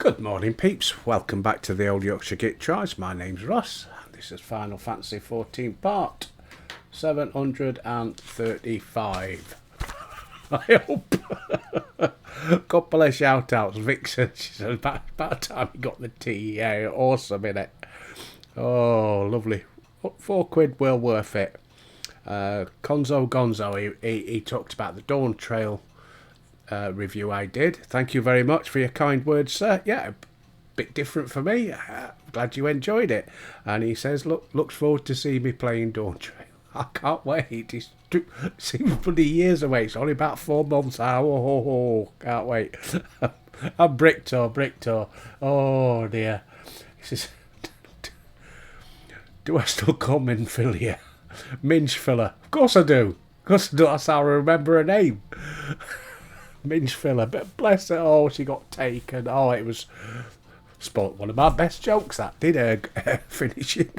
Good morning, peeps. Welcome back to the Old Yorkshire Git Tries. My name's Ross. This is Final Fantasy 14 part 735. I hope. Couple of shout outs. Vixen, she said, about time you got the tea. Yeah, awesome, innit? Oh, lovely. £4, well worth it. Conzo Gonzo, he talked about the Dawn Trail review I did. Thank you very much for your kind words, sir. Yeah, a bit different for me. Glad you enjoyed it. And he says, looks forward to see me playing Dawn Trail. I can't wait. It seems bloody years away. It's only about 4 months. Can't wait. I'm Bricktor. Oh dear. He says, do I still call Minfilia? Minchfiller. Of course I do. That's how I remember her name. Minchfiller. But bless her. Oh, she got taken. Oh, it was spoiled one of my best jokes, that did her finishing.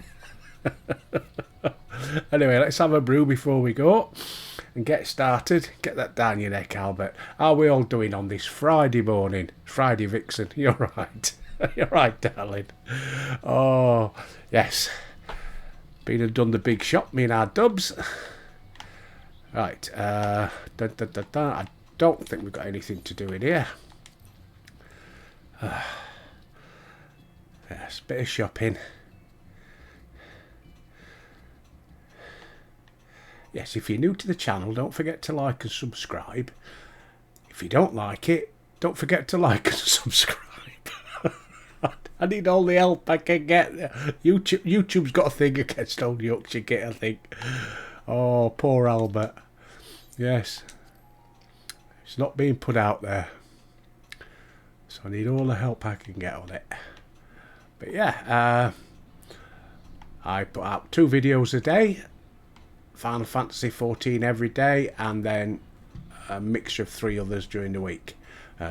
Anyway, let's have a brew before we go and get started. Get that down your neck, Albert. How are we all doing on this Friday morning? Friday, Vixen. You're right. You're right, darling. Oh, yes. Been and done the big shop, me and our dubs. Right. I don't think we've got anything to do in here. Yes, bit of shopping. Yes, if you're new to the channel, don't forget to like and subscribe. If you don't like it, don't forget to like and subscribe. I need all the help I can get. YouTube's got a thing against Old Yorkshire Git, I think. Oh, poor Albert. Yes. It's not being put out there. So I need all the help I can get on it. But yeah, I put out 2 videos a day. Final Fantasy 14 every day, and then a mixture of 3 others during the week.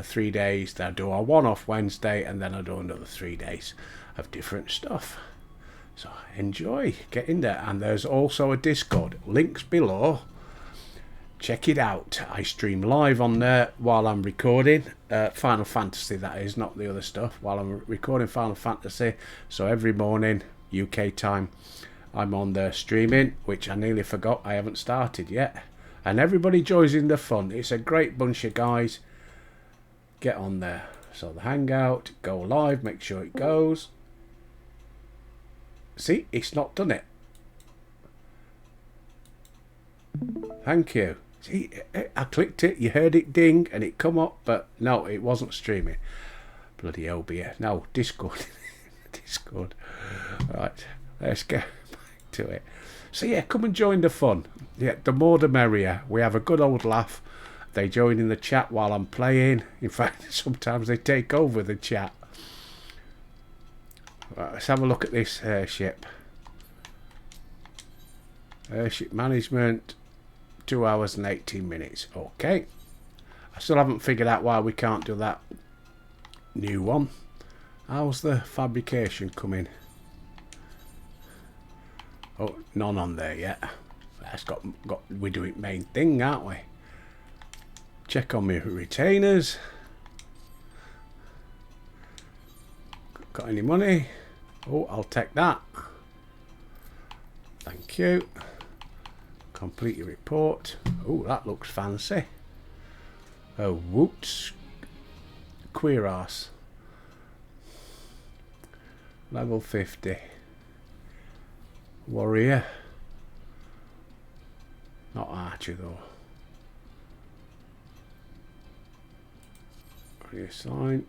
3 days, then I do a one-off Wednesday, and then I do another 3 days of different stuff. So enjoy, get in there. And there's also a Discord, links below. Check it out. I stream live on there while I'm recording Final Fantasy, that is, not the other stuff, while I'm recording Final Fantasy. So every morning UK time I'm on there streaming, which I nearly forgot I haven't started yet. And everybody joins in the fun. It's a great bunch of guys. Get on there. So the hangout, go live, make sure it goes. See, it's not done it. Thank you. See, I clicked it, you heard it ding, and it come up, but no, it wasn't streaming. Bloody OBS. No, Discord. Discord. Right, let's get back to it. So yeah, come and join the fun. Yeah, the more the merrier. We have a good old laugh. They join in the chat while I'm playing. In fact, sometimes they take over the chat. Right, let's have a look at this airship. Airship management, 2 hours and 18 minutes. Okay. I still haven't figured out why we can't do that new one. How's the fabrication coming? Oh, none on there yet. That's got we're doing main thing, aren't we? Check on my retainers. Got any money? Oh, I'll take that. Thank you. Complete your report. Oh, that looks fancy. Oh, whoops. Queer ass. Level 50. Warrior. Not archer though. Reassign.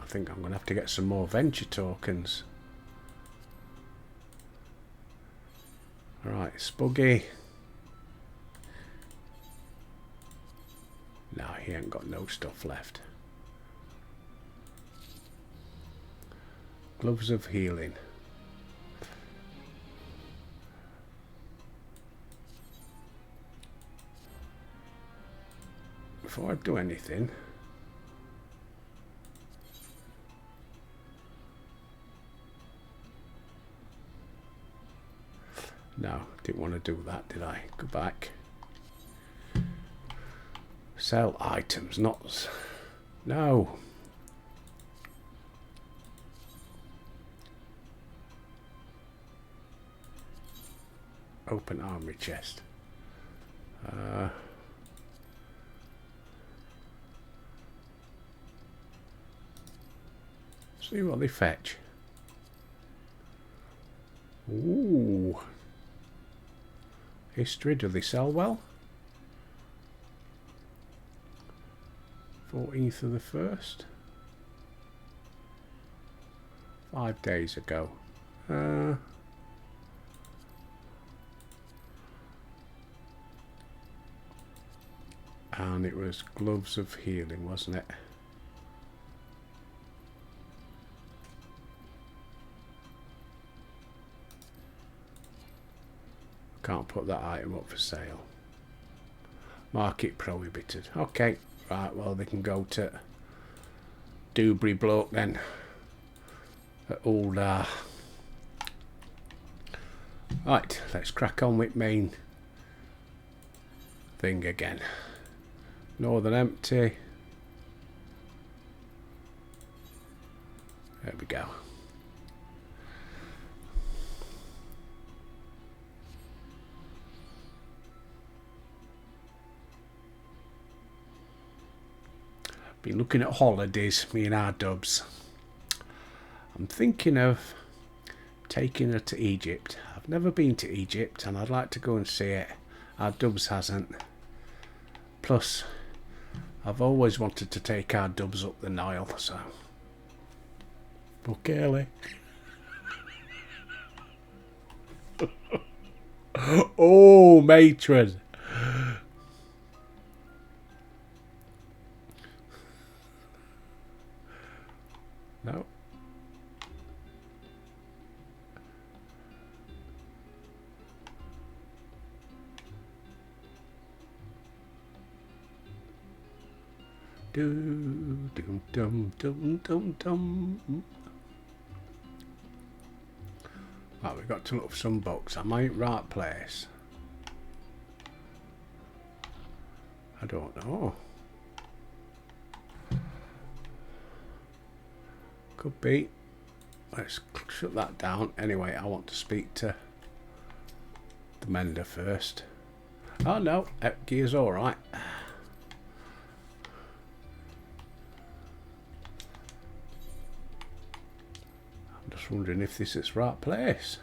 I think I'm going to have to get some more venture tokens. Right, Spuggy. No, he ain't got no stuff left. Gloves of healing. Before I do anything, no, didn't want to do that, did I? Go back. Sell items, not... No. Open armory chest. See what they fetch. Ooh. History, do they sell well? 14th of the 1st. 5 days ago. And it was gloves of healing, wasn't it? Can't put that item up for sale. Market prohibited. Okay, right, well they can go to Dewberry bloke then. At old Right, let's crack on with main thing again. Northern empty. There we go. Been looking at holidays, me and our dubs. I'm thinking of taking her to Egypt. I've never been to Egypt and I'd like to go and see it. Our dubs hasn't. Plus, I've always wanted to take our dubs up the Nile, so. Book early. Oh, matron. No. Do dum dum dum dum dum. Right, we've got to look for some books. Am I in the right place? I don't know. Could be. Let's shut that down. Anyway, I want to speak to the mender first. Oh no, gear's alright. I'm just wondering if this is the right place.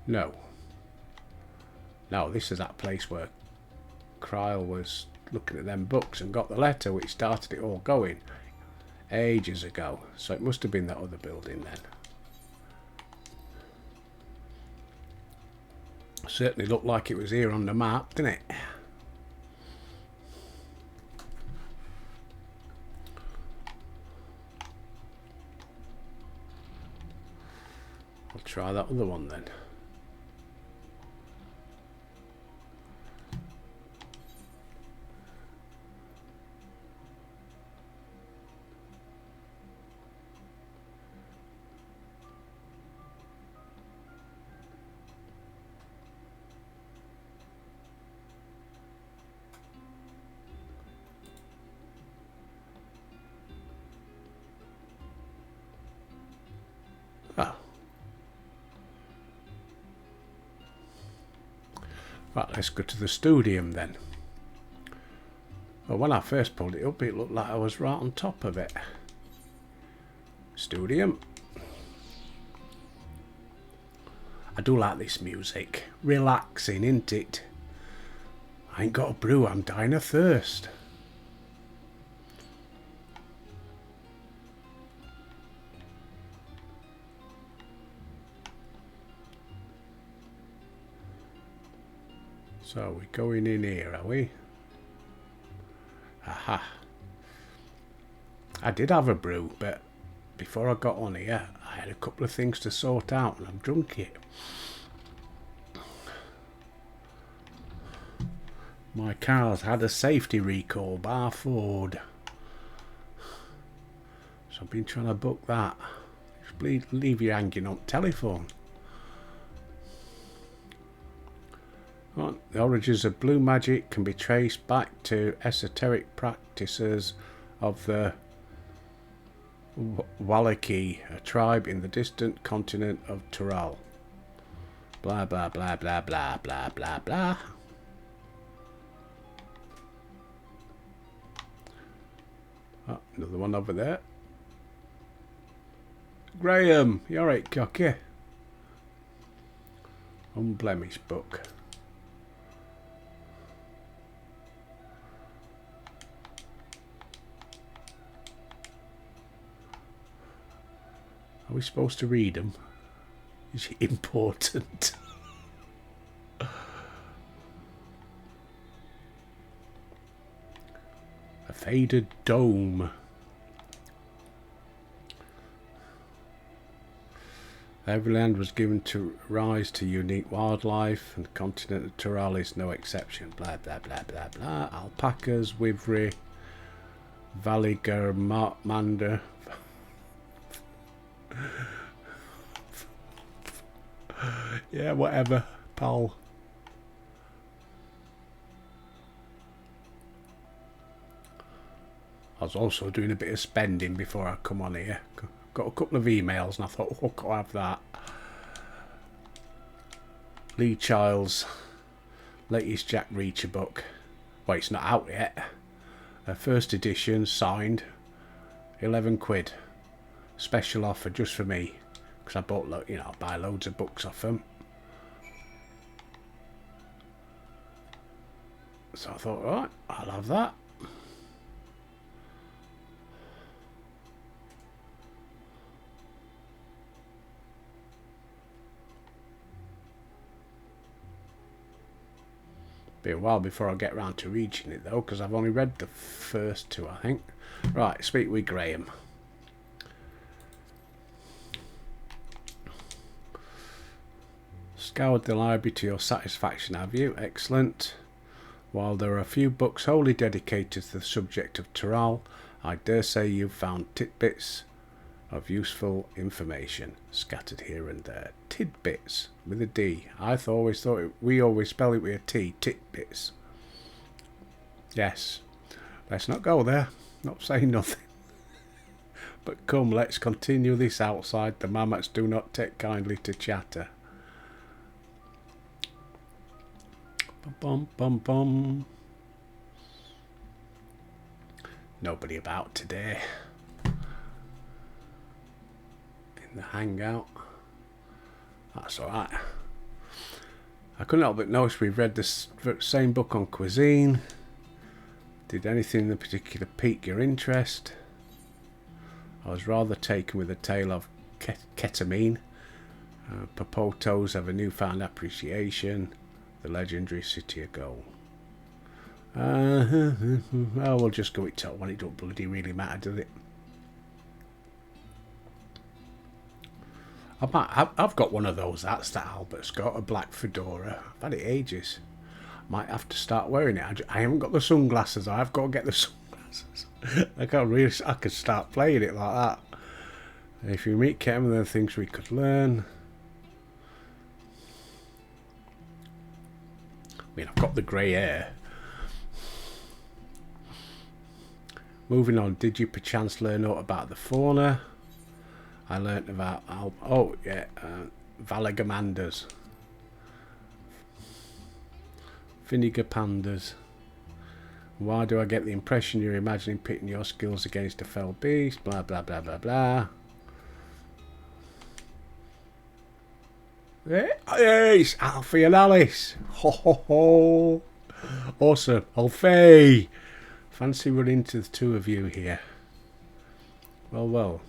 No. No, this is that place where Kryle was looking at them books and got the letter which started it all going ages ago. So it must have been that other building then. Certainly looked like it was here on the map, didn't it? I'll try that other one then. Oh. Right, let's go to the studium then. Well, when I first pulled it up, it looked like I was right on top of it. Studium. I do like this music. Relaxing, isn't it? I ain't got a brew, I'm dying of thirst. So we're going in here, are we? Aha. I did have a brew, but before I got on here, I had a couple of things to sort out and I've drunk it. My car's had a safety recall by Ford. So I've been trying to book that. Just leave you hanging on telephone. Right, the origins of blue magic can be traced back to esoteric practices of the Wallachie, a tribe in the distant continent of Tyrol. Blah blah blah blah blah blah blah blah. Oh, another one over there. Graham, you alright, cocky? Unblemished book. Are we supposed to read them? Is it important? A faded dome. Every land was given to rise to unique wildlife, and the continent of Tyrol is no exception. Blah blah blah blah blah. Alpacas, Wivry, Valigermander. Yeah, whatever, pal. I was also doing a bit of spending before I come on here. Got a couple of emails and I thought, oh, I'll have that. Lee Child's latest Jack Reacher book. Well, it's not out yet. First edition, signed. 11 quid. Special offer just for me. Because I bought, I buy loads of books off them. So I thought, right, I'll have that. Be a while before I get round to reading it though, because I've only read the first two, I think. Right, speak with Graham. Scoured the library to your satisfaction, have you? Excellent. While there are a few books wholly dedicated to the subject of Tyrol, I dare say you've found tidbits of useful information scattered here and there. Tidbits with a D. We always spell it with a T. Tidbits. Yes. Let's not go there. Not saying nothing. But come, let's continue this outside. The mammoths do not take kindly to chatter. Bum bum bum bum. Nobody about today. The hangout. That's alright. I couldn't help but notice we've read the same book on cuisine. Did anything in particular pique your interest? I was rather taken with the tale of ketamine. Popotos have a newfound appreciation. The legendary City of Gold. Oh, we'll just go with top one. It don't bloody really matter, does it? I've got one of those. That's that Albert's got a black fedora. I've had it ages. Might have to start wearing it. I haven't got the sunglasses. I've got to get the sunglasses. I could start playing it like that. If you meet Kevin, there are things we could learn. I mean, I've got the grey hair. Moving on. Did you perchance learn out about the fauna? I learnt about Valigamanders, vinegar pandas. Why do I get the impression you're imagining pitting your skills against a fell beast? Blah blah blah blah blah. Hey, it's Alfie and Alice. Ho ho ho! Awesome, Alfie. Fancy running into the two of you here. Well.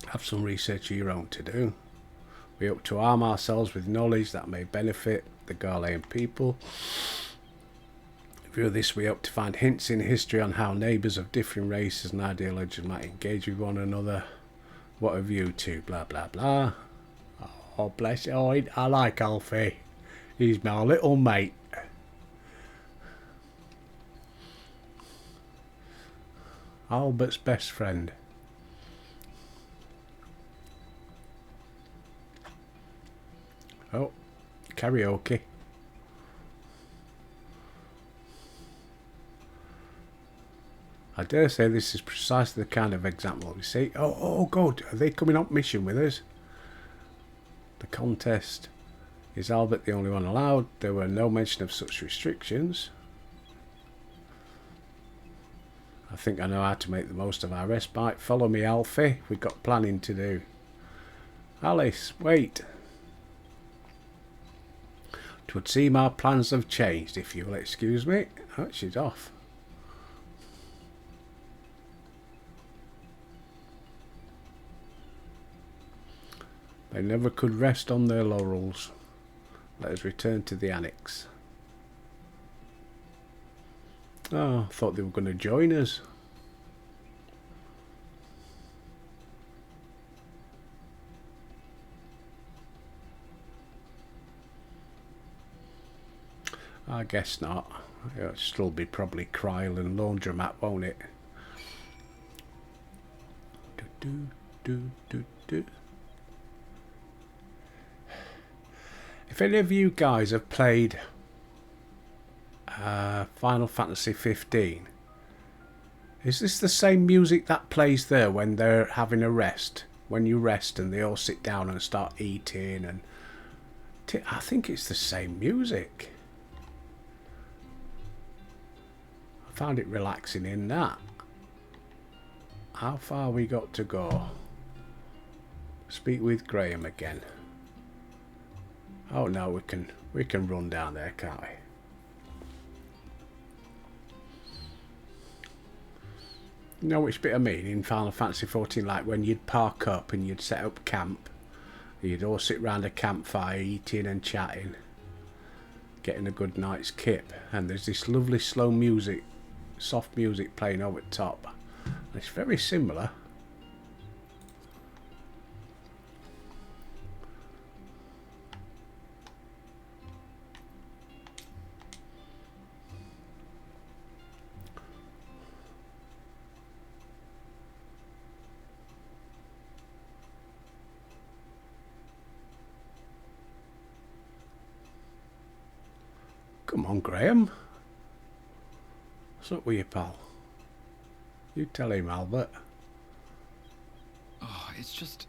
Have some research of your own to do. We hope to arm ourselves with knowledge that may benefit the Ghanaian people. Through this we hope to find hints in history on how neighbours of differing races and ideologies might engage with one another. What have you two? Blah blah blah. Oh bless you. Oh, I like Alfie. He's my little mate. Albert's best friend. Oh, karaoke. I dare say this is precisely the kind of example we see. Oh, God, are they coming on mission with us? The contest. Is Albert the only one allowed? There were no mention of such restrictions. I think I know how to make the most of our respite. Follow me, Alfie. We've got planning to do. Alice, wait. It would seem our plans have changed, if you will excuse me. Oh, she's off. They never could rest on their laurels. Let us return to the annex. Oh, I thought they were going to join us. I guess not. It'll still be probably Kryl and Laundromat, won't it? If any of you guys have played Final Fantasy 15, is this the same music that plays there when they're having a rest? When you rest and they all sit down and start eating, and I think it's the same music. I found it relaxing in that. How far we got to go? Speak with Graham again. Oh no, we can run down there, can't we? You know which bit I mean in Final Fantasy 14, like when you'd park up and you'd set up camp, you'd all sit round a campfire eating and chatting, getting a good night's kip, and there's this lovely slow music, soft music playing over the top. And it's very similar. Come on, Graham. What's up with you, pal? You tell him, Albert. Oh, it's just...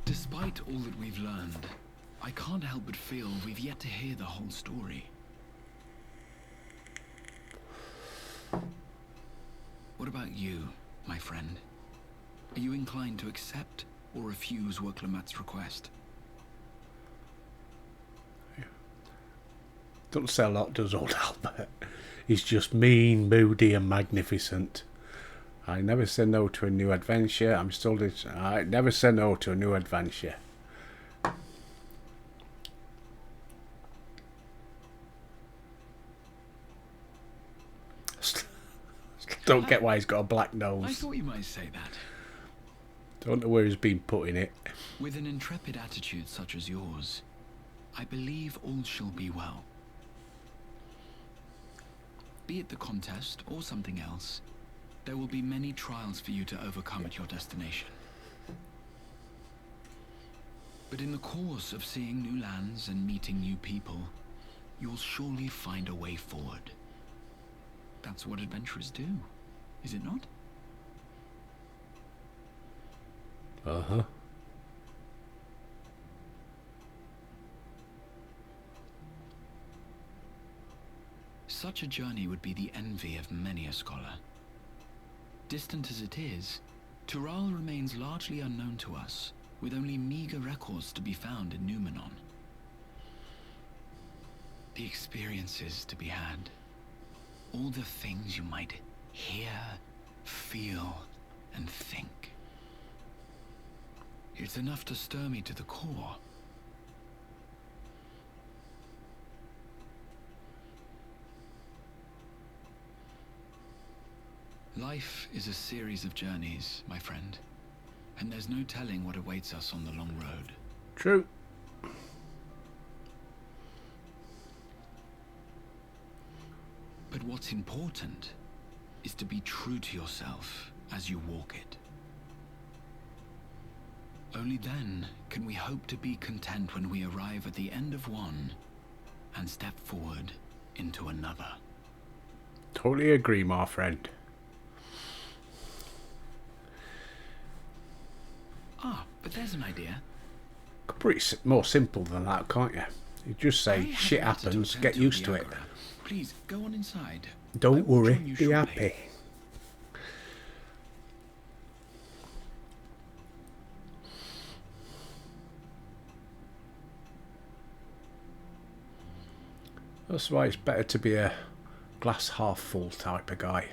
Despite all that we've learned, I can't help but feel we've yet to hear the whole story. What about you, my friend? Are you inclined to accept or refuse Worklamat's request? Doesn't say a lot, does old Albert? He's just mean, moody and magnificent. I never say no to a new adventure. I never say no to a new adventure. Don't get why he's got a black nose. I thought you might say that. Don't know where he's been putting it. With an intrepid attitude such as yours, I believe all shall be well. Be it the contest or something else, there will be many trials for you to overcome at your destination. But in the course of seeing new lands and meeting new people, you'll surely find a way forward. That's what adventurers do, is it not? Uh-huh. Such a journey would be the envy of many a scholar. Distant as it is, Tural remains largely unknown to us, with only meager records to be found in Numenon. The experiences to be had, all the things you might hear, feel, and think. It's enough to stir me to the core. Life is a series of journeys, my friend, and there's no telling what awaits us on the long road. True. But what's important is to be true to yourself as you walk it. Only then can we hope to be content when we arrive at the end of one and step forward into another. Totally agree, my friend. Ah, but there's an idea. More simple than that, can't you? You just I say, have shit a matter to happens, attend get to used in to the it. Agora. Please, go on inside. I Don't will worry, join you be shortly. happy. That's why it's better to be a glass half full type of guy.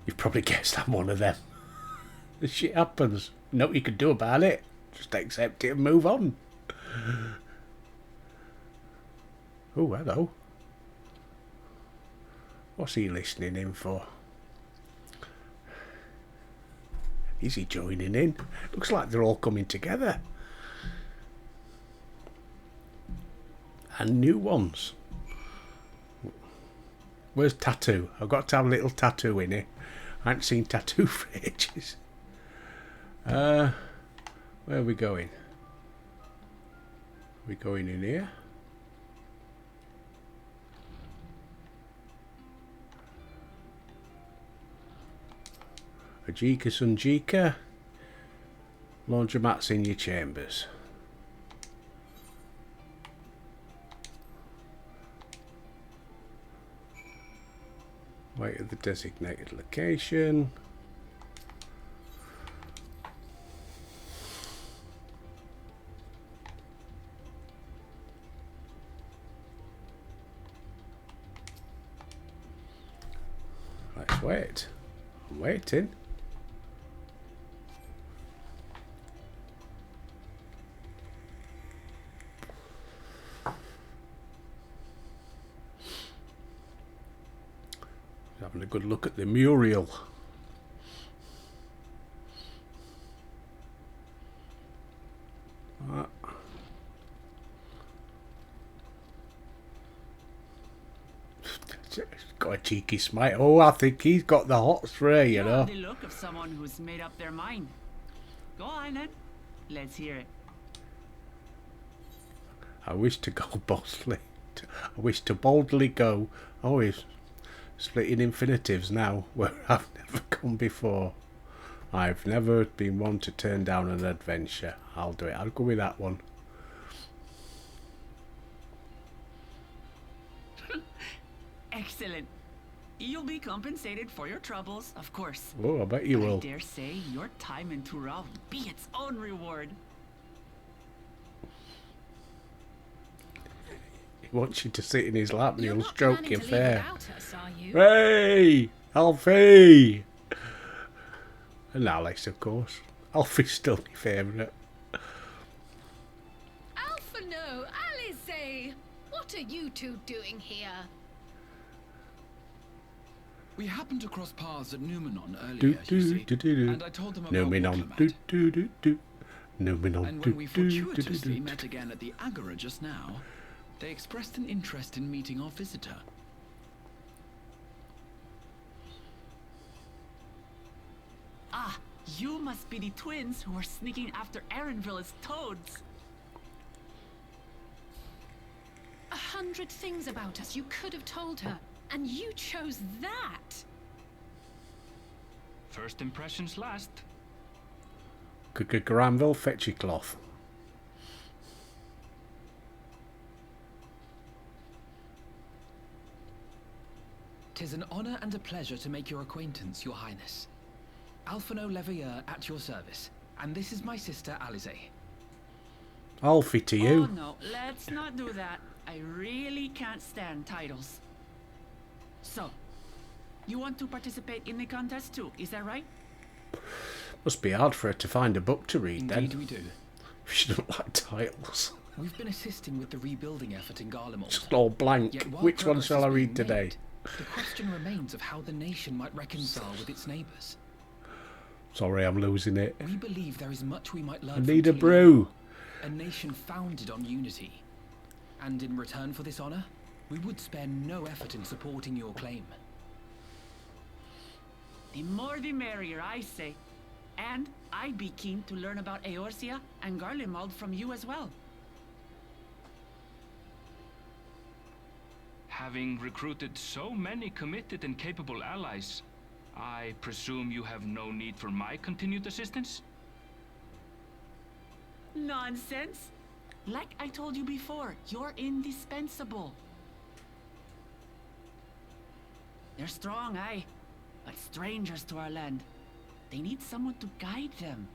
You've probably guessed I'm one of them. The shit happens. Nothing you can do about it. Just accept it and move on. Oh, hello. What's he listening in for? Is he joining in? Looks like they're all coming together. And new ones. Where's Tattoo? I've got to have a little Tattoo in here. I haven't seen Tattoo for ages. Where are we going? Are we going in here? Ajika Sunjika. Laundromat's in your chambers. Wait at the designated location. Let's wait. I'm waiting. Having a good look at the mural. Got a cheeky smile. Oh, I think he's got the hots for her, you know. The look of someone who's made up their mind. Go on then. Let's hear it. I wish to go boldly. I wish to boldly go. Oh, he's splitting infinitives now, where I've never gone before. I've never been one to turn down an adventure. I'll do it. I'll go with that one. Excellent. You'll be compensated for your troubles, of course. Oh, I bet you will. I dare say your time in Tural will be its own reward. He wants you to sit in his lap and You're he'll not stroke planning your to leave fair. without us, are you? Hey! Alfie! And Alice, of course. Alfie's still my favourite. Alpha, no, Alice! What are you two doing here? We happened to cross paths at Numenon earlier, Do you do see, do do do. and I told them about Numenon. Watermat. Do do do do. Numenon. And Do when we do do fortuitously do. met again at the Agora just now, they expressed an interest in meeting our visitor. Ah, you must be the twins who are sneaking after Erenville as toads. 100 things about us you could have told her, and you chose that. First impressions last. Granville, fetch your cloth. "'Tis an honor and a pleasure to make your acquaintance, your highness. Alphino Leveilleur at your service, and this is my sister Alize." Alfie to Oh you. no, let's not do that. I really can't stand titles. So, you want to participate in the contest too, is that right? Must be hard for her to find a book to read Indeed then. we do. She doesn't like titles. We've been assisting with the rebuilding effort in Garlemald. Just all blank. Yet while Which one progress shall is I being read today? made, the question remains of how the nation might reconcile with its neighbours. Sorry, I'm losing it. We believe there is much we might learn I from need a Tir, brew. a nation founded on unity. And in return for this honour, we would spare no effort in supporting your claim. The more the merrier, I say. And I'd be keen to learn about Eorzea and Garlemald from you as well. Having recruited so many committed and capable allies, I presume you have no need for my continued assistance? Nonsense. Like I told you before, you're indispensable. They're strong, aye, but strangers to our land. They need someone to guide them,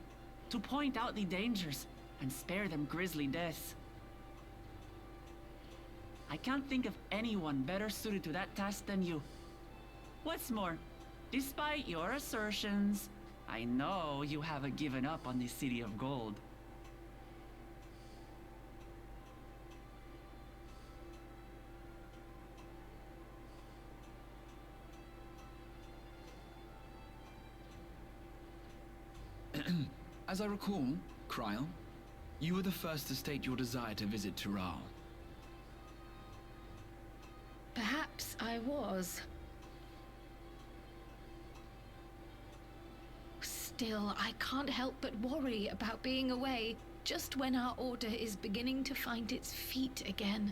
to point out the dangers and spare them grisly deaths. I can't think of anyone better suited to that task than you. What's more, despite your assertions, I know you haven't given up on the City of Gold. As I recall, Kryl, you were the first to state your desire to visit Tural. Perhaps I was. Still, I can't help but worry about being away just when our order is beginning to find its feet again.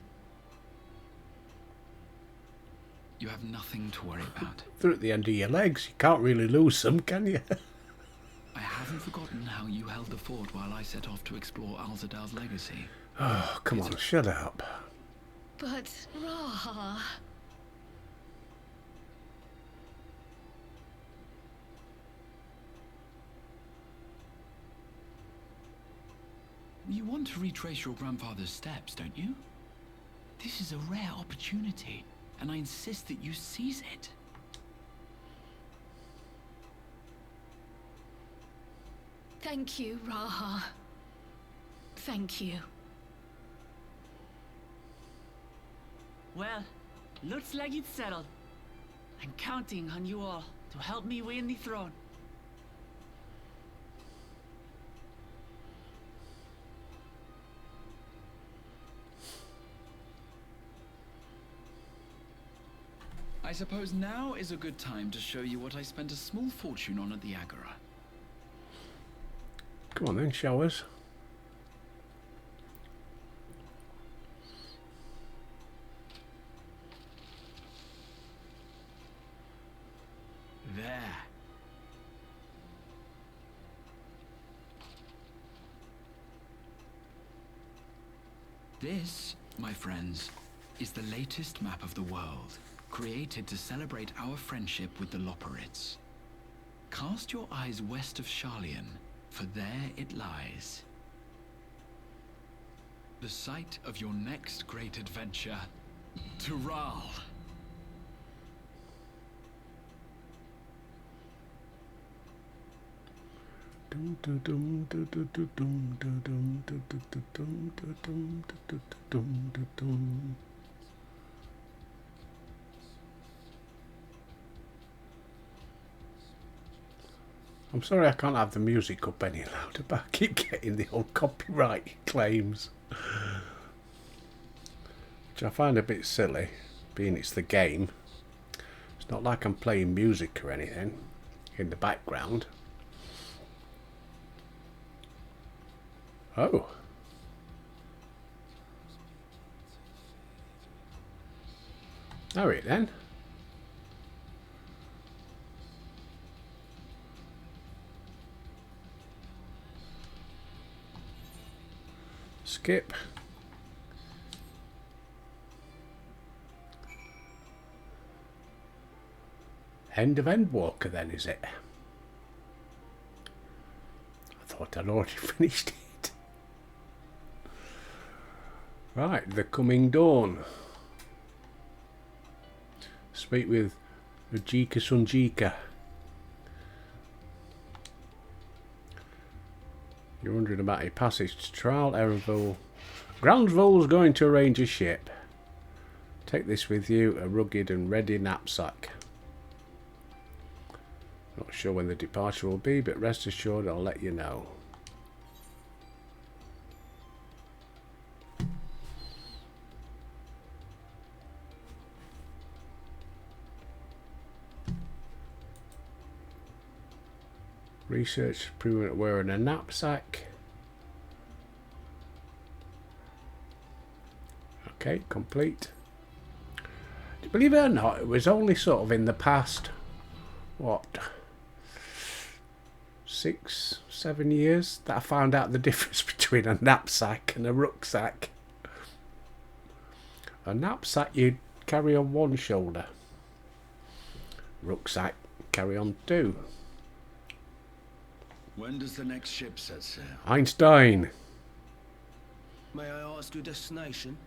You have nothing to worry about. They're at the end of your legs. You can't really lose them, can you? I haven't forgotten how you held the fort while I set off to explore Alzadal's legacy. Oh, come on, shut up. But, Raha... You want to retrace your grandfather's steps, don't you? This is a rare opportunity, and I insist that you seize it. Thank you, Raha. Thank you. Well, looks like it's settled. I'm counting on you all to help me win the throne. I suppose now is a good time to show you what I spent a small fortune on at the Agora. Come on then, show us. There. This, my friends, is the latest map of the world, created to celebrate our friendship with the Loporrits. Cast your eyes west of Sharlayan, for there it lies. The site of your next great adventure, Tural. I'm sorry I can't have the music up any louder, but I keep getting the old copyright claims, which I find a bit silly, being it's the game. It's not like I'm playing music or anything in the background. Oh. Alright then. Skip. End of Endwalker then, is it? I thought I'd already finished it. Right, The Coming Dawn. Speak with Rajika Sunjika. You're wondering about a passage to Trial, Erenville. Groundsville's going to arrange a ship. Take this with you, a rugged and ready knapsack. Not sure when the departure will be, but rest assured I'll let you know. Research proving that we're in a knapsack. Okay, complete. Believe it or not, it was only sort of in the past, what, 6, 7 years that I found out the difference between a knapsack and a rucksack. A knapsack you carry on one shoulder. Rucksack carry on two. When does the next ship set sail? Einstein. May I ask your destination?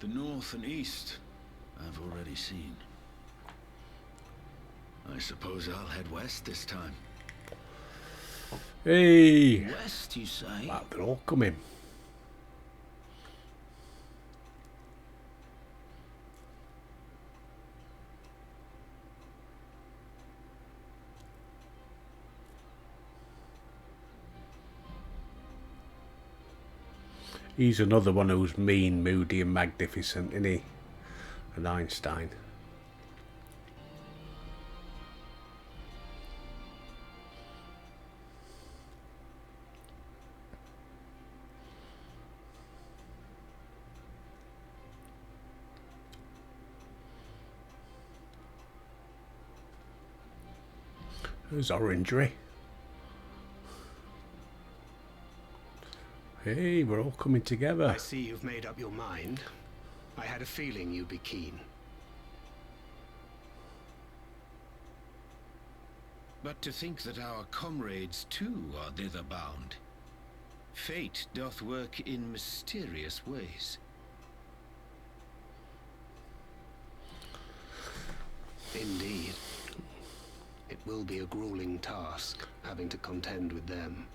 The north and east, I've already seen. I suppose I'll head west this time. Hey! West, you say? Wow, they're all coming. He's another one who's mean, moody and magnificent, isn't he? And Einstein. There's Orangery. Hey, we're all coming together. I see you've made up your mind. I had a feeling you'd be keen. But to think that our comrades too are thither bound. Fate doth work in mysterious ways. Indeed. It will be a grueling task, having to contend with them.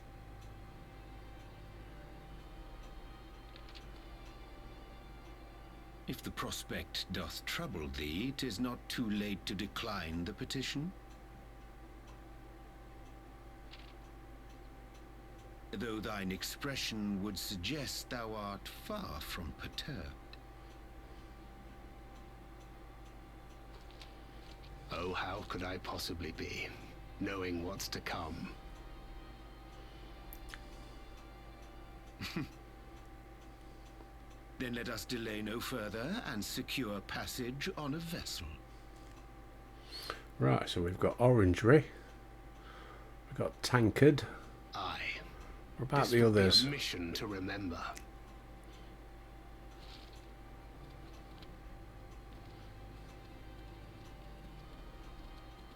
If the prospect doth trouble thee, 'tis not too late to decline the petition. Though thine expression would suggest thou art far from perturbed. Oh, how could I possibly be, knowing what's to come? Then let us delay no further and secure passage on a vessel. Right, so we've got Orangery. We've got Tankard. Aye. What about This the would be others? a mission to remember.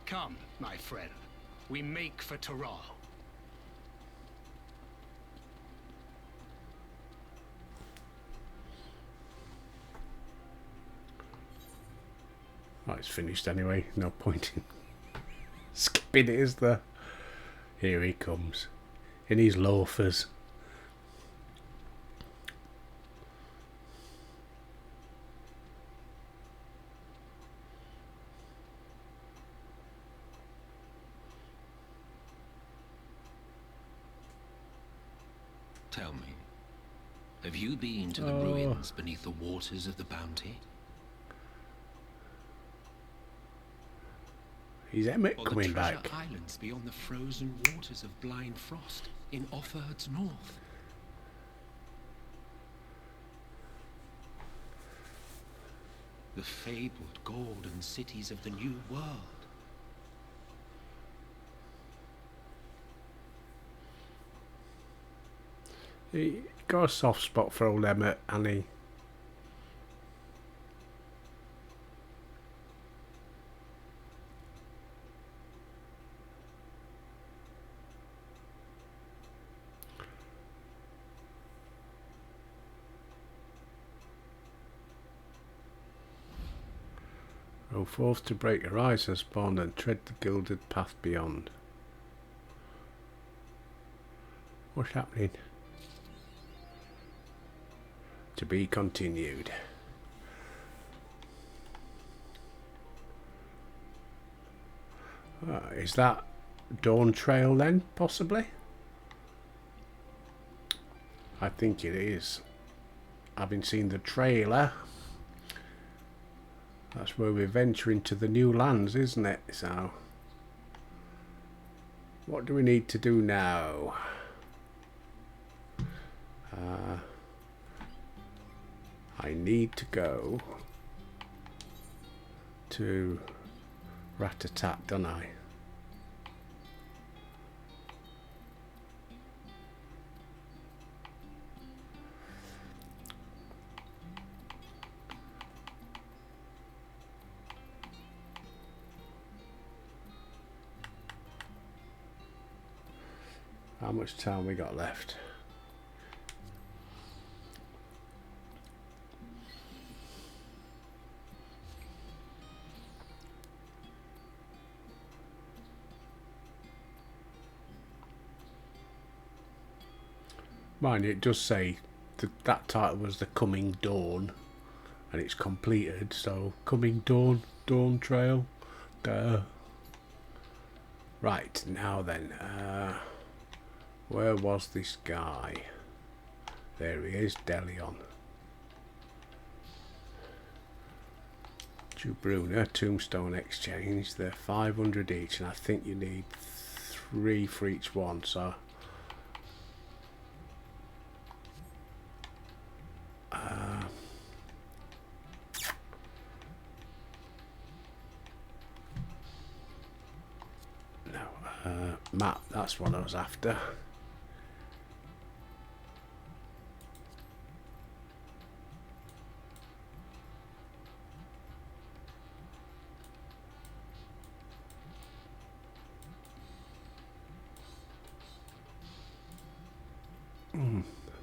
Come, my friend. We make for Taral. Oh, it's finished anyway. No point in skipping it, is there? Here he comes. In his loafers. Tell me, have you been to the ruins beneath the waters of the Bounty? He's Emmett Or the coming treasure back. islands beyond the frozen waters of Blind Frost in Offerd's north? The fabled golden cities of the New World? He got a soft spot for old Emmett, and he. Go forth to break your eyes and spawn and tread the gilded path beyond. What's happening? To be continued. Is that Dawn Trail then, possibly? I think it is. Having seen the trailer, that's where we venture into the new lands, isn't it? So, what do we need to do now? I need to go to rat-a-tat, don't I? How much time we got left? Mind you, it does say that title was The Coming Dawn, and it's completed, so Coming Dawn, Dawn Trail. Duh. Right, now then, where was this guy? There he is, Delion. Jubruna, Tombstone Exchange, they're 500 each, and I think you need 3 for each one, so... map, that's what I was after.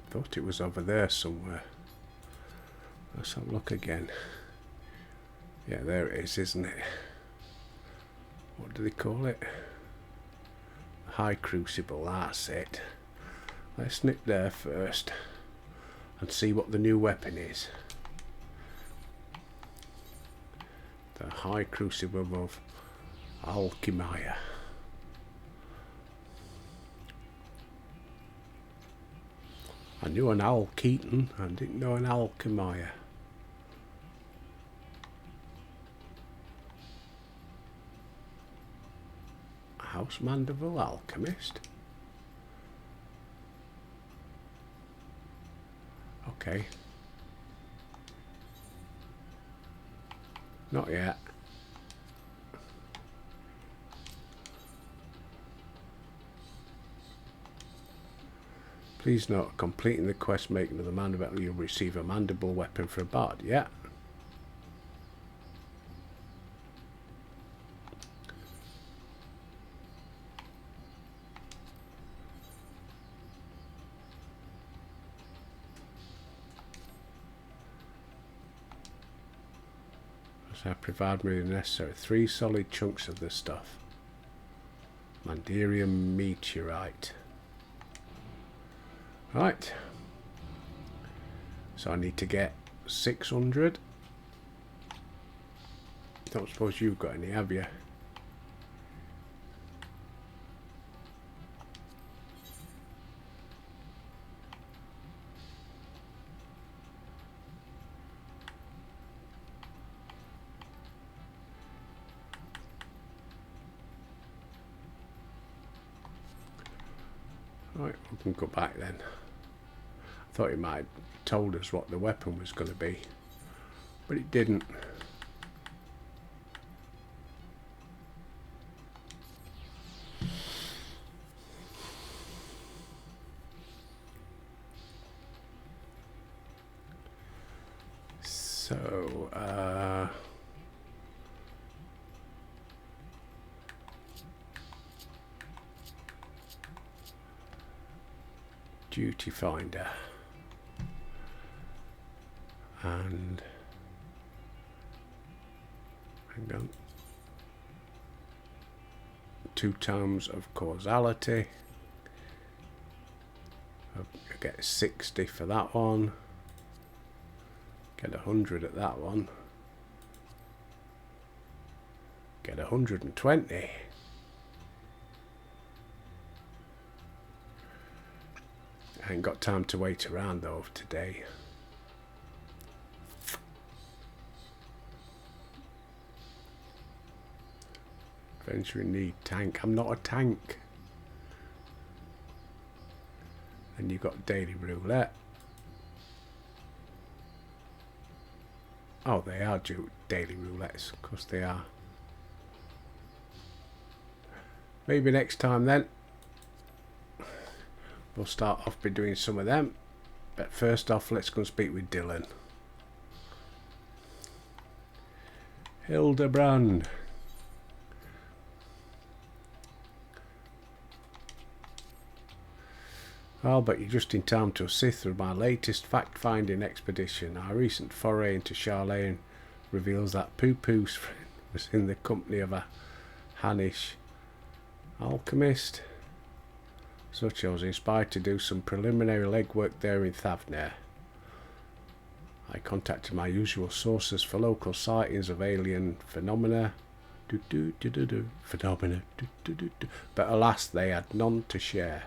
Thought it was over there somewhere. Let's have a look again. Yeah, there it is, isn't it? What do they call it? High Crucible, that's it. Let's nip there first and see what the new weapon is. The High Crucible of Alchemia. I knew an Al Keaton, I didn't know an Alchemia. House Mandeville Alchemist. Okay. Not yet. Please note, completing the quest making of the mandible, you'll receive a mandible weapon for a bard. Yeah. So provide me the necessary 3 solid chunks of the stuff. Mandirium meteorite. Right. So I need to get 600. Don't suppose you've got any, have you? Right, we can go back then. I thought it might have told us what the weapon was going to be, but it didn't. So, Duty Finder. And hang on, 2 tomes of causality. I get 60 for that one. Get 100 at that one. Get 120. I ain't got time to wait around though today. Venture in need tank. I'm not a tank. And you've got daily roulette. Oh, they are daily roulettes. Of course they are. maybe next time then. We'll start off by doing some of them. But first off, let's go and speak with Dylan. Hildebrand. Albert, you're just in time to assist with my latest fact-finding expedition. Our recent foray into Charlene reveals that Poo-Poo's friend was in the company of a Hanish alchemist. Such I was inspired to do some preliminary legwork there in Thavner. I contacted my usual sources for local sightings of alien phenomena. But alas, they had none to share.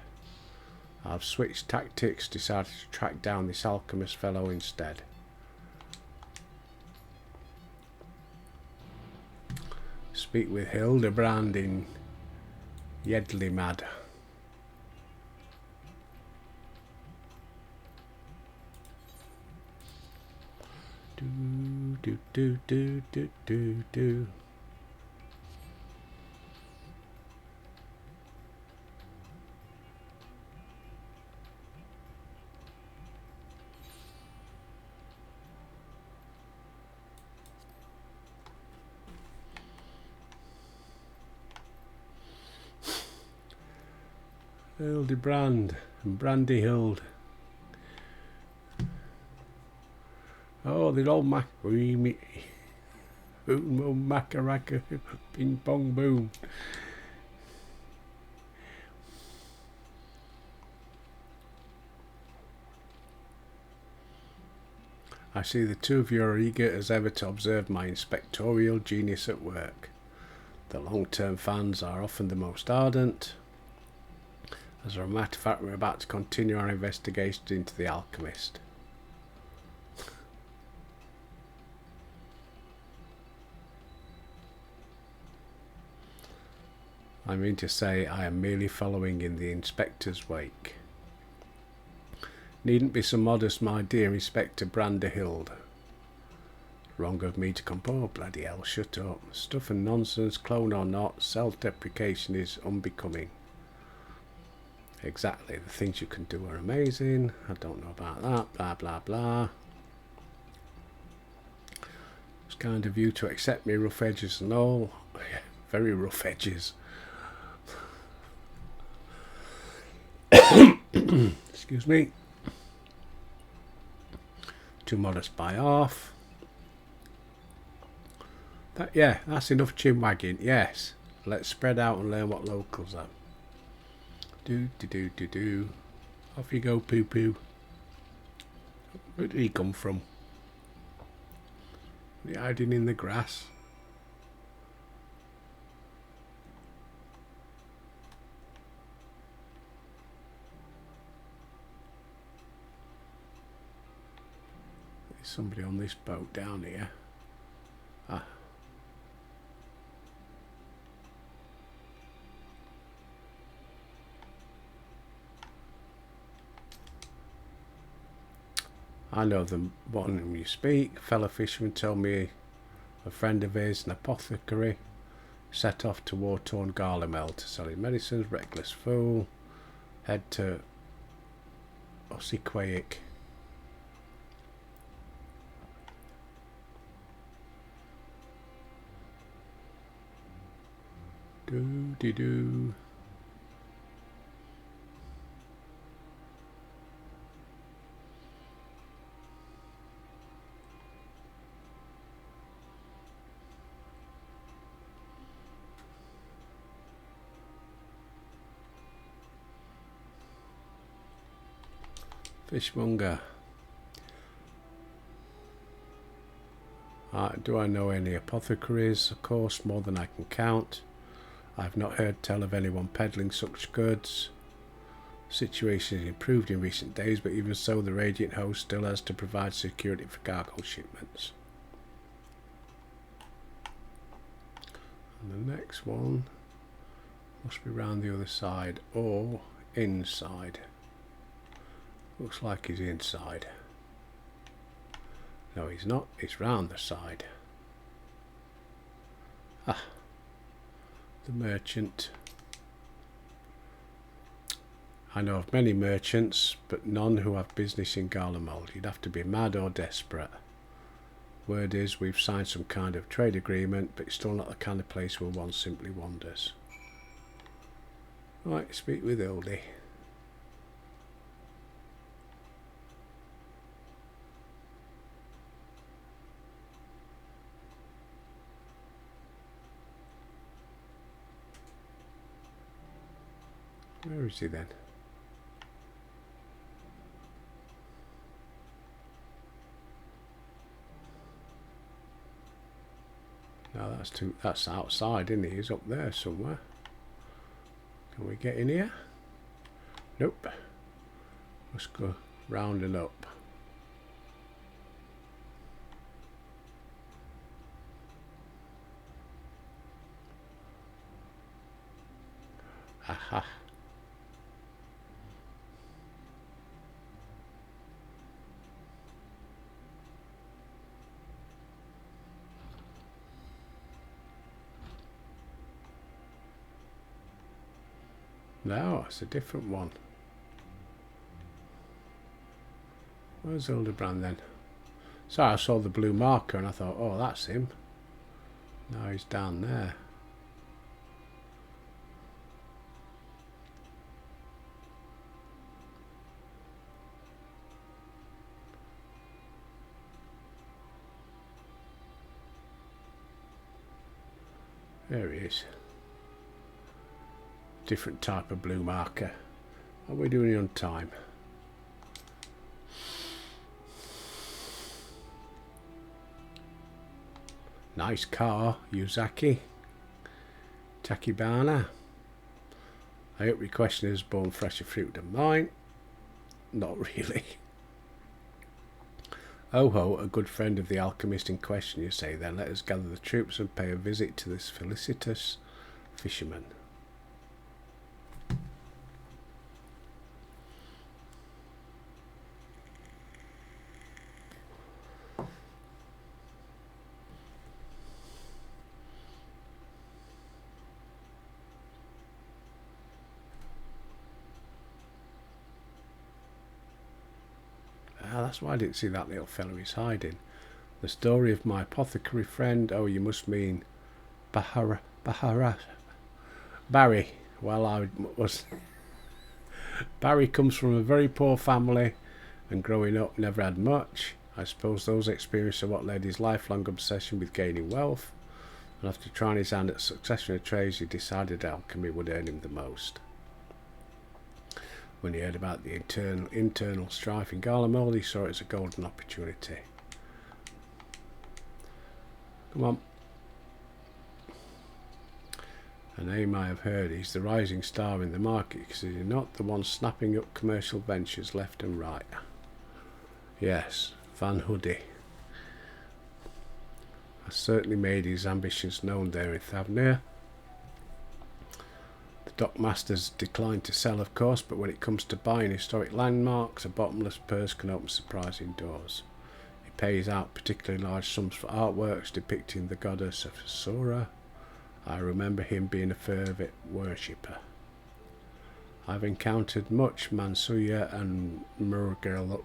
I've switched tactics, decided to track down this alchemist fellow instead. Speak with Hildebrand in Yedlimad. Do. Hildebrand and Brandy Hild. Oh, they're all macaraka, ping pong boom. I see the two of you are eager as ever to observe my inspectorial genius at work. The long-term fans are often the most ardent. As a matter of fact, we're about to continue our investigation into the alchemist. I mean to say, I am merely following in the inspector's wake. Needn't be so modest, my dear Inspector Branderhild. Wrong of me to compose. Bloody hell, shut up. Stuff and nonsense, clone or not, self-deprecation is unbecoming. Exactly, the things you can do are amazing. I don't know about that, blah blah blah. It's kind of you to accept me rough edges and all. Very rough edges. Excuse me. Too modest by half. Yeah, that's enough chin wagging. Yes, let's spread out and learn what locals are. Do. Off you go, Poo-Poo. Where did he come from? Is he hiding in the grass? There's somebody on this boat down here. Ah. I know the one whom you speak. Fellow fisherman told me a friend of his, an apothecary, set off to war-torn Garlemel to sell his medicines. Reckless fool. Head to Ossiquaic. Do. Fishmonger. Do I know any apothecaries? Of course, more than I can count. I've not heard tell of anyone peddling such goods. Situation has improved in recent days, but even so, the Radiant Host still has to provide security for cargo shipments. And the next one must be round the other side or inside. Looks like he's inside. No, he's not. He's round the side. Ah. The merchant. I know of many merchants, but none who have business in Garlemald. You'd have to be mad or desperate. Word is, we've signed some kind of trade agreement, but it's still not the kind of place where one simply wanders. Right, speak with Hildy. Where is he then? No, that's outside, isn't he? He's up there somewhere. Can we get in here? Nope. Let's go round and up. Aha. No, it's a different one. Where's Hildebrand then? So I saw the blue marker and I thought, oh, that's him. Now he's down there. There he is. Different type of blue marker. What are we doing on time? Nice car, Yuzaki. Takibana. I hope your question is born fresher fruit than mine. Not really. Oho, a good friend of the alchemist in question, you say then. Let us gather the troops and pay a visit to this felicitous fisherman. That's why I didn't see that little fellow he's hiding. The story of my apothecary friend. Oh, you must mean Barry. Well, I was... Barry comes from a very poor family and growing up never had much. I suppose those experiences are what led his lifelong obsession with gaining wealth. And after trying his hand at succession of trades, he decided alchemy would earn him the most. When he heard about the internal strife in Garlemald, he saw it as a golden opportunity. Come on. A name I have heard. He's the rising star in the market because he's not the one snapping up commercial ventures left and right. Yes, Van Hoodie has certainly made his ambitions known there in Thavnir. Dockmasters decline to sell, of course, but when it comes to buying historic landmarks, a bottomless purse can open surprising doors. He pays out particularly large sums for artworks depicting the goddess of Sora. I remember him being a fervent worshipper. I've encountered much Mansuya and Murgel.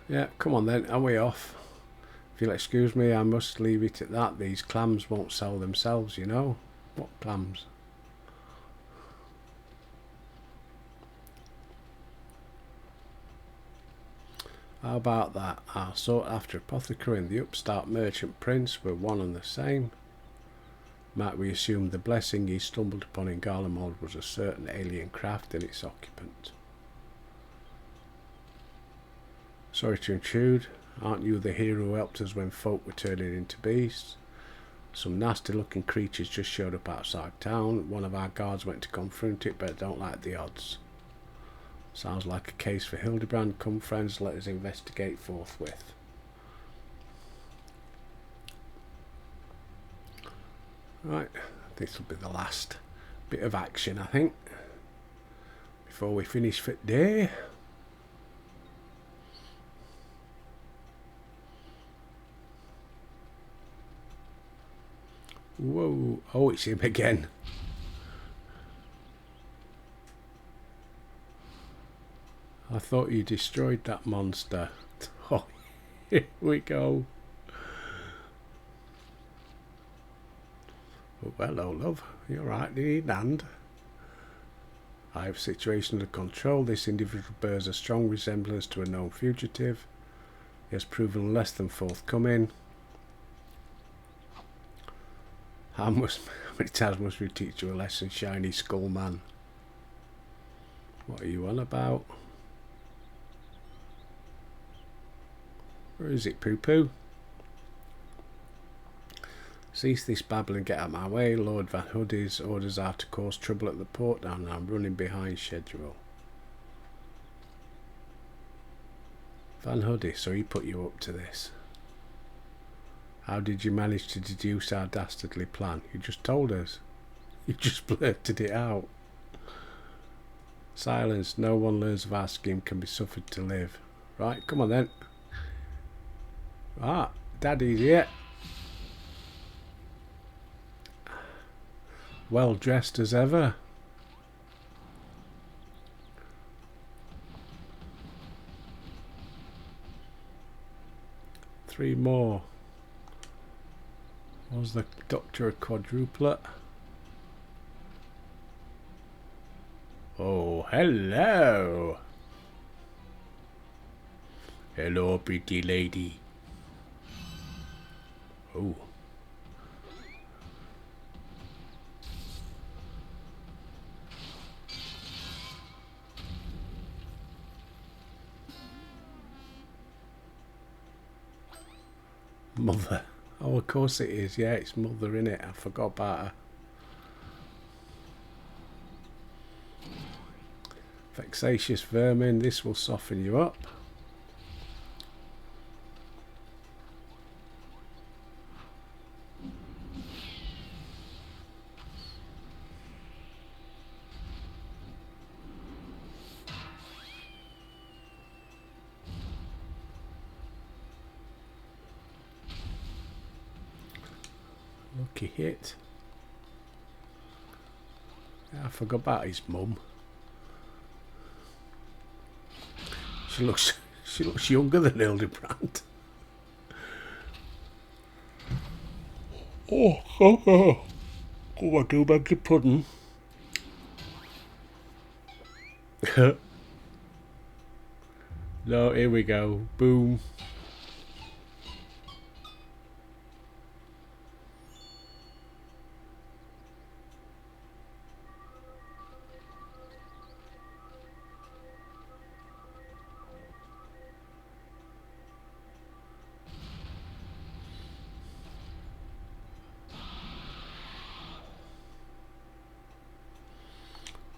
Yeah, come on then, are we off? If you'll excuse me, I must leave it at that. These clams won't sell themselves, you know. What clams? How about that? Our sought after apothecary and the upstart merchant prince were one and the same. Might we assume the blessing he stumbled upon in Garlemald was a certain alien craft and its occupant? Sorry to intrude. Aren't you the hero who helped us when folk were turning into beasts? Some nasty looking creatures just showed up outside town. One of our guards went to confront it, but I don't like the odds. Sounds like a case for Hildebrand. Come friends, let us investigate forthwith. Right, this will be the last bit of action, I think, before we finish for today. Whoa. Oh, it's him again. I thought you destroyed that monster. Oh, here we go. Oh, hello, love. You alright? Do you need a hand? I have a situation under control. This individual bears a strong resemblance to a known fugitive. He has proven less than forthcoming. How many times must we teach you a lesson, shiny skull man? What are you on about? Where is it, poo-poo? Cease this babble and get out of my way. Lord Van Hoodie's orders are to cause trouble at the port. Now I'm running behind schedule. Van Hoodie, so he put you up to this. How did you manage to deduce our dastardly plan? You just told us. You just blurted it out. Silence. No one learns of our scheme can be suffered to live. Right, come on then. Ah, Daddy's here. Well dressed as ever. Three more. Was the doctor a quadruplet? Oh, hello. Hello, pretty lady. Oh. Mother. Oh, of course it is. Yeah, it's Mother, innit? I forgot about her. Vexatious vermin. This will soften you up. Lucky hit. Yeah, I forgot about his mum. She looks younger than Hildebrand. Oh, I do beg your pudding. No, here we go. Boom.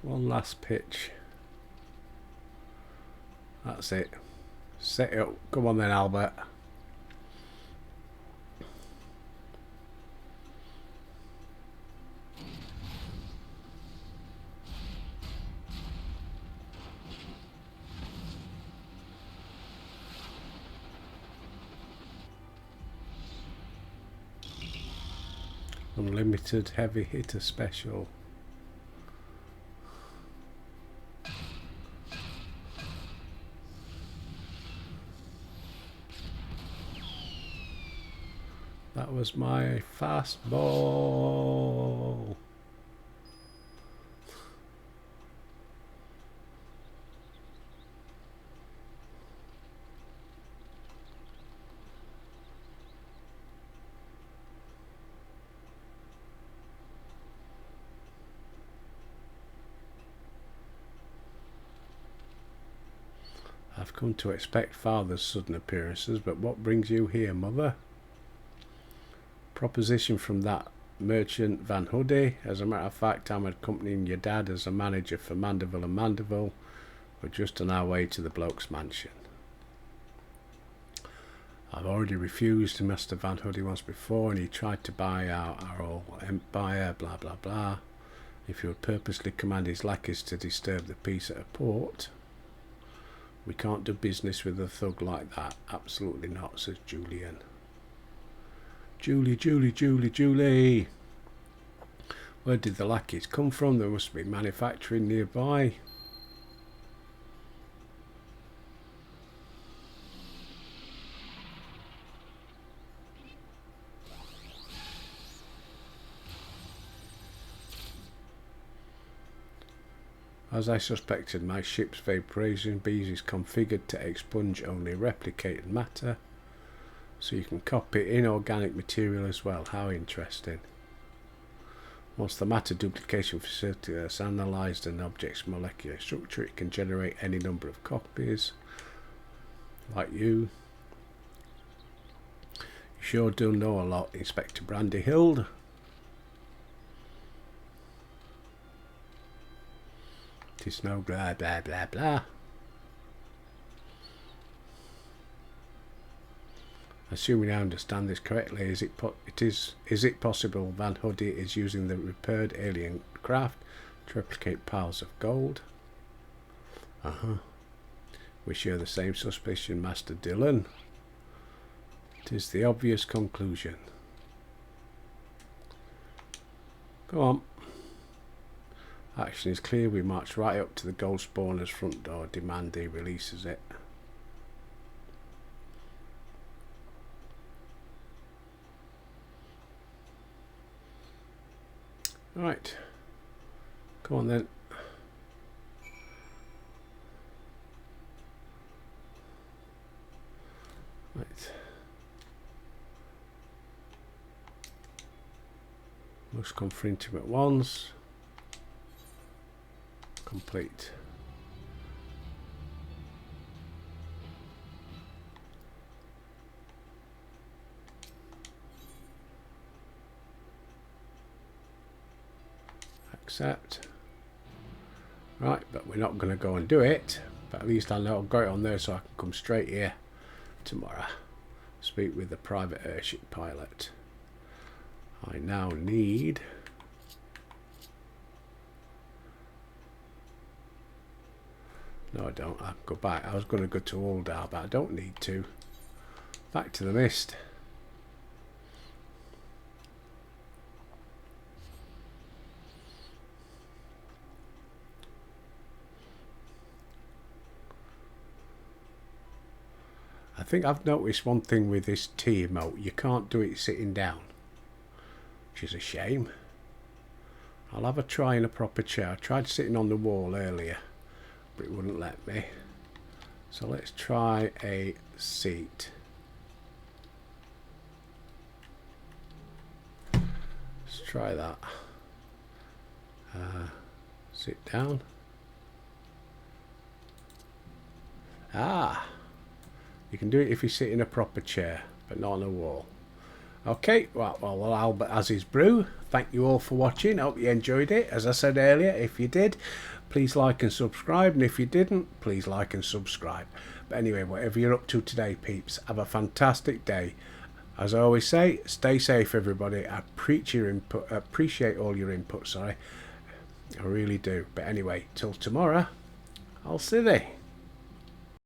One last pitch. That's it. Set it up. Come on then, Albert. Unlimited heavy hitter special. That was my fastball. I've come to expect Father's sudden appearances, but what brings you here, Mother? Proposition from that merchant Van Hoodie. As a matter of fact, I'm accompanying your dad as a manager for Mandeville and Mandeville. We're just on our way to the bloke's mansion. I've already refused Mr. Van Hoodie once before, and he tried to buy out our whole empire, blah blah blah. If you would purposely command his lackeys to disturb the peace at a port, we can't do business with a thug like that. Absolutely not, says Julian. Julie. Where did the lackeys come from? There must be manufacturing nearby. As I suspected, my ship's vaporization bees is configured to expunge only replicated matter, so you can copy inorganic material as well. How interesting. Once the matter duplication facility has analysed an object's molecular structure, it can generate any number of copies, like you. You sure do know a lot, Inspector Brandyhild. It's no blah blah blah blah. Assuming I understand this correctly, is it possible Van Hoodie is using the repaired alien craft to replicate piles of gold? We share the same suspicion, Master Dillon. It is the obvious conclusion. Go on. Action is clear. We march right up to the gold spawner's front door. Demand he releases it. Right. Come on then. Right. Must come for intimate ones. Complete. Accept. Right, but we're not going to go and do it. But at least I know I've got it on there, so I can come straight here tomorrow. Speak with the private airship pilot. I now need... No, I don't. I can go back. I was going to go to Uldar, but I don't need to. Back to the mist. I think I've noticed one thing with this T emote. You can't do it sitting down, which is a shame. I'll have a try in a proper chair. I tried sitting on the wall earlier, but it wouldn't let me. So let's try a seat. Let's try that. Sit down. You can do it if you sit in a proper chair, but not on a wall. Okay, well, Albert has his brew. Thank you all for watching. Hope you enjoyed it. As I said earlier, if you did, please like and subscribe. And if you didn't, please like and subscribe. But anyway, whatever you're up to today, peeps, have a fantastic day. As I always say, stay safe, everybody. I appreciate all your input, sorry. I really do. But anyway, till tomorrow, I'll see you.